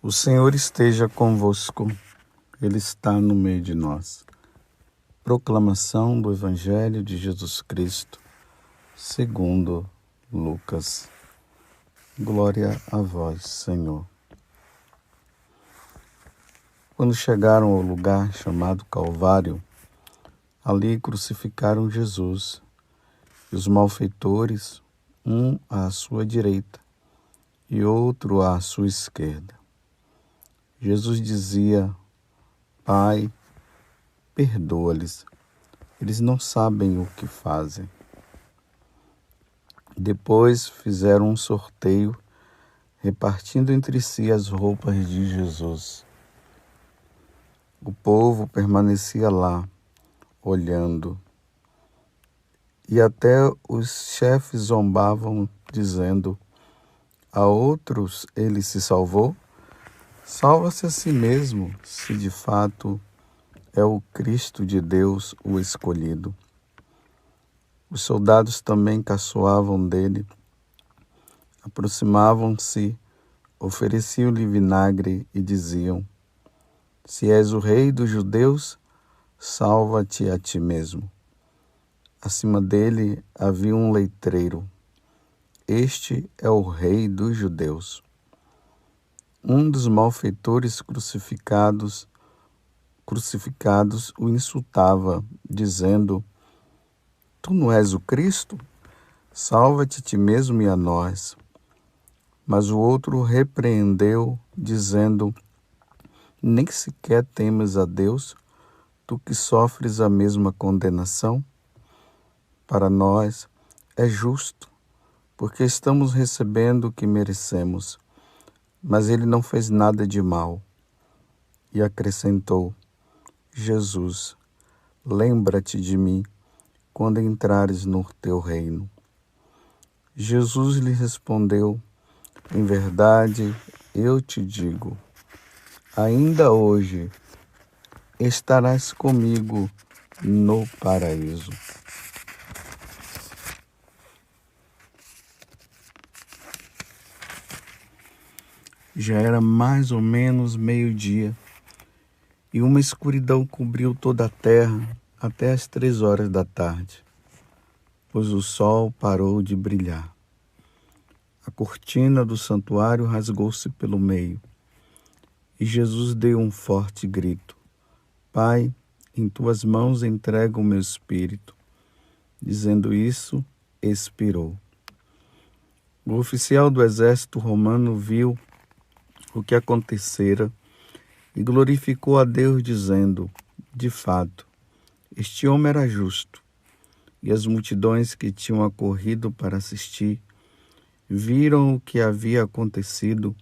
O Senhor esteja convosco, Ele está no meio de nós. Proclamação do Evangelho de Jesus Cristo, segundo Lucas. Glória a vós, Senhor. Quando chegaram ao lugar chamado Calvário, ali crucificaram Jesus e os malfeitores, um à sua direita e outro à sua esquerda. Jesus dizia: Pai, perdoa-lhes, eles não sabem o que fazem. Depois fizeram um sorteio, repartindo entre si as roupas de Jesus. O povo permanecia lá, olhando, e até os chefes zombavam, dizendo: a outros ele se salvou? Salva-se a si mesmo, se de fato é o Cristo de Deus, o escolhido. Os soldados também caçoavam dele, aproximavam-se, ofereciam-lhe vinagre e diziam: se és o rei dos judeus, salva-te a ti mesmo. Acima dele havia um letreiro: este é o rei dos judeus. Um dos malfeitores crucificados o insultava, dizendo: tu não és o Cristo? Salva-te a ti mesmo e a nós. Mas o outro repreendeu, dizendo: nem sequer temes a Deus, tu que sofres a mesma condenação? Para nós é justo, porque estamos recebendo o que merecemos. Mas ele não fez nada de mal. E acrescentou: Jesus, lembra-te de mim quando entrares no teu reino. Jesus lhe respondeu: em verdade, eu te digo, ainda hoje estarás comigo no paraíso. Já era mais ou menos meio-dia, e uma escuridão cobriu toda a terra até as 3 horas da tarde, pois o sol parou de brilhar. A cortina do santuário rasgou-se pelo meio, e Jesus deu um forte grito: Pai, em tuas mãos entrego o meu espírito. Dizendo isso, expirou. O oficial do exército romano viu o que acontecera e glorificou a Deus, dizendo: de fato, este homem era justo. E as multidões que tinham acorrido para assistir viram o que havia acontecido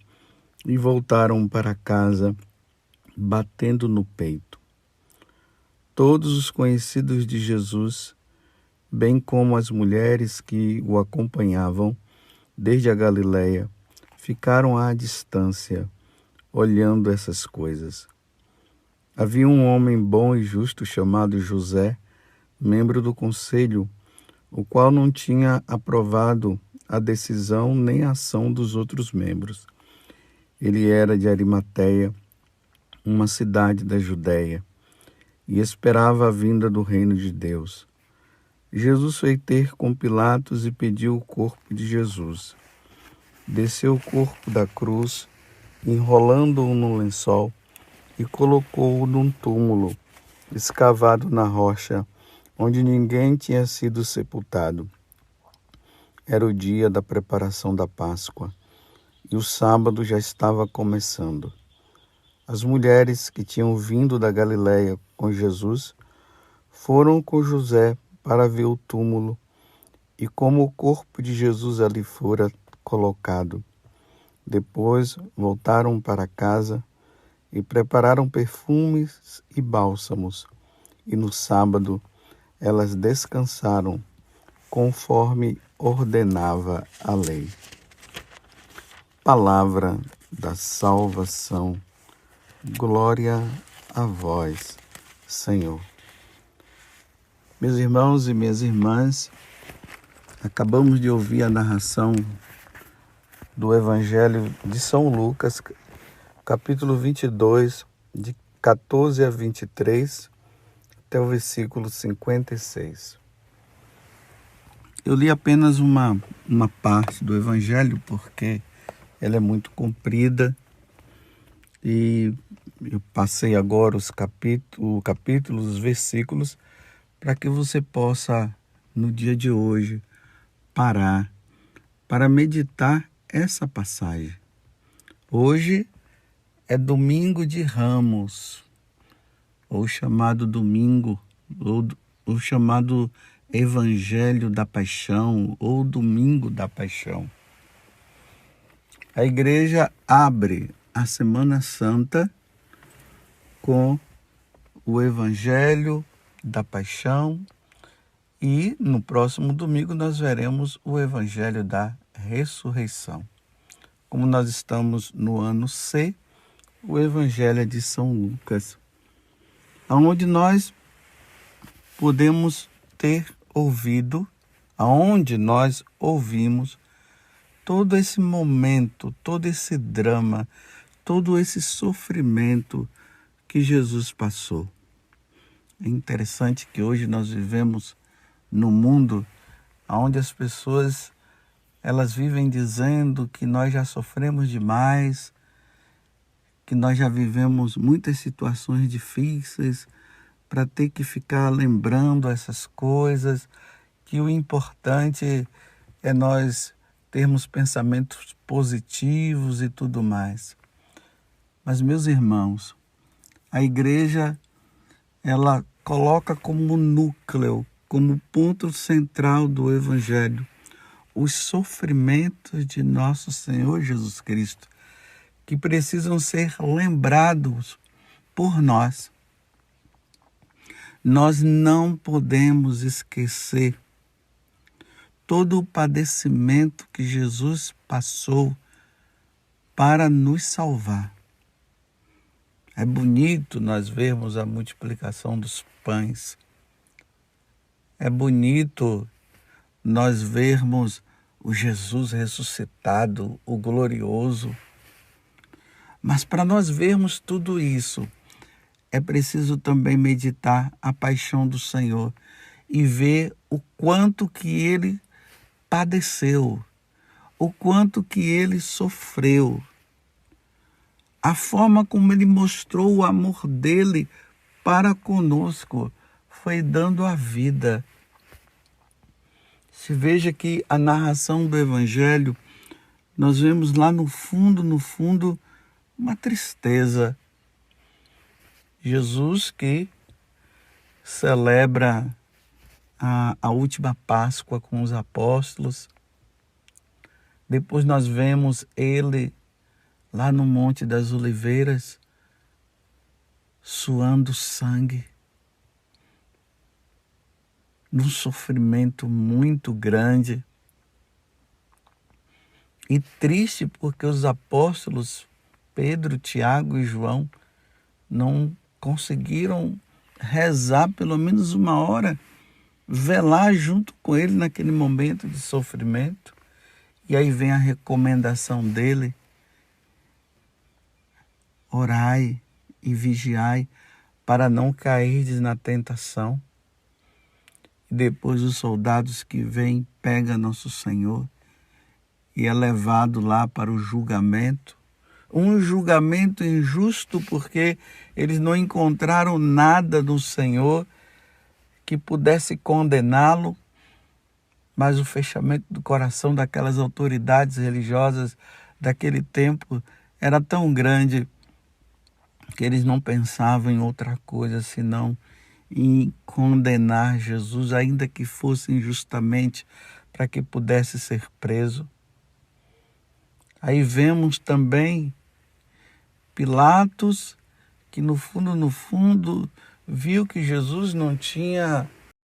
e voltaram para casa, batendo no peito. Todos os conhecidos de Jesus, bem como as mulheres que o acompanhavam desde a Galileia, ficaram à distância, olhando essas coisas. Havia um homem bom e justo chamado José, membro do conselho, o qual não tinha aprovado a decisão nem a ação dos outros membros. Ele era de Arimateia, uma cidade da Judéia, e esperava a vinda do reino de Deus. Jesus foi ter com Pilatos e pediu o corpo de Jesus. Desceu o corpo da cruz, enrolando-o no lençol, e colocou-o num túmulo escavado na rocha, onde ninguém tinha sido sepultado. Era o dia da preparação da Páscoa, e o sábado já estava começando. As mulheres que tinham vindo da Galileia com Jesus foram com José para ver o túmulo e como o corpo de Jesus ali fora colocado. Depois voltaram para casa e prepararam perfumes e bálsamos, e no sábado elas descansaram, conforme ordenava a lei. Palavra da salvação. Glória a vós, Senhor. Meus irmãos e minhas irmãs, acabamos de ouvir a narração do Evangelho de São Lucas, capítulo 22, de 14 a 23, até o versículo 56. Eu li apenas uma parte do Evangelho, porque ela é muito comprida, e eu passei agora os capítulos, os versículos, para que você possa, no dia de hoje, parar para meditar essa passagem. Hoje é domingo de Ramos, ou chamado domingo, ou chamado Evangelho da Paixão, ou Domingo da Paixão. A igreja abre a Semana Santa com o Evangelho da Paixão, e no próximo domingo nós veremos o Evangelho da Ressurreição. Como nós estamos no ano C, o Evangelho é de São Lucas, onde nós podemos ter ouvido, aonde nós ouvimos todo esse momento, todo esse drama, todo esse sofrimento que Jesus passou. É interessante que hoje nós vivemos no mundo onde as pessoas, elas vivem dizendo que nós já sofremos demais, que nós já vivemos muitas situações difíceis para ter que ficar lembrando essas coisas, que o importante é nós termos pensamentos positivos e tudo mais. Mas, meus irmãos, a igreja, ela coloca como núcleo, como ponto central do Evangelho, os sofrimentos de nosso Senhor Jesus Cristo, que precisam ser lembrados por nós. Nós não podemos esquecer todo o padecimento que Jesus passou para nos salvar. É bonito nós vermos a multiplicação dos pães. É bonito nós vermos o Jesus ressuscitado, o glorioso. Mas para nós vermos tudo isso, é preciso também meditar a paixão do Senhor e ver o quanto que Ele padeceu, o quanto que Ele sofreu, a forma como Ele mostrou o amor dEle para conosco, foi dando a vida. Se veja que a narração do Evangelho, nós vemos lá no fundo, uma tristeza. Jesus que celebra a última Páscoa com os apóstolos. Depois nós vemos ele lá no Monte das Oliveiras, suando sangue, num sofrimento muito grande. E triste porque os apóstolos Pedro, Tiago e João não conseguiram rezar pelo menos uma hora, velar junto com ele naquele momento de sofrimento. E aí vem a recomendação dele: orai e vigiai para não cairdes na tentação. E depois os soldados que vêm pegam nosso Senhor e é levado lá para o julgamento. Um julgamento injusto, porque eles não encontraram nada no Senhor que pudesse condená-lo, mas o fechamento do coração daquelas autoridades religiosas daquele tempo era tão grande que eles não pensavam em outra coisa senão em condenar Jesus, ainda que fosse injustamente, para que pudesse ser preso. Aí vemos também Pilatos, que no fundo, viu que Jesus não tinha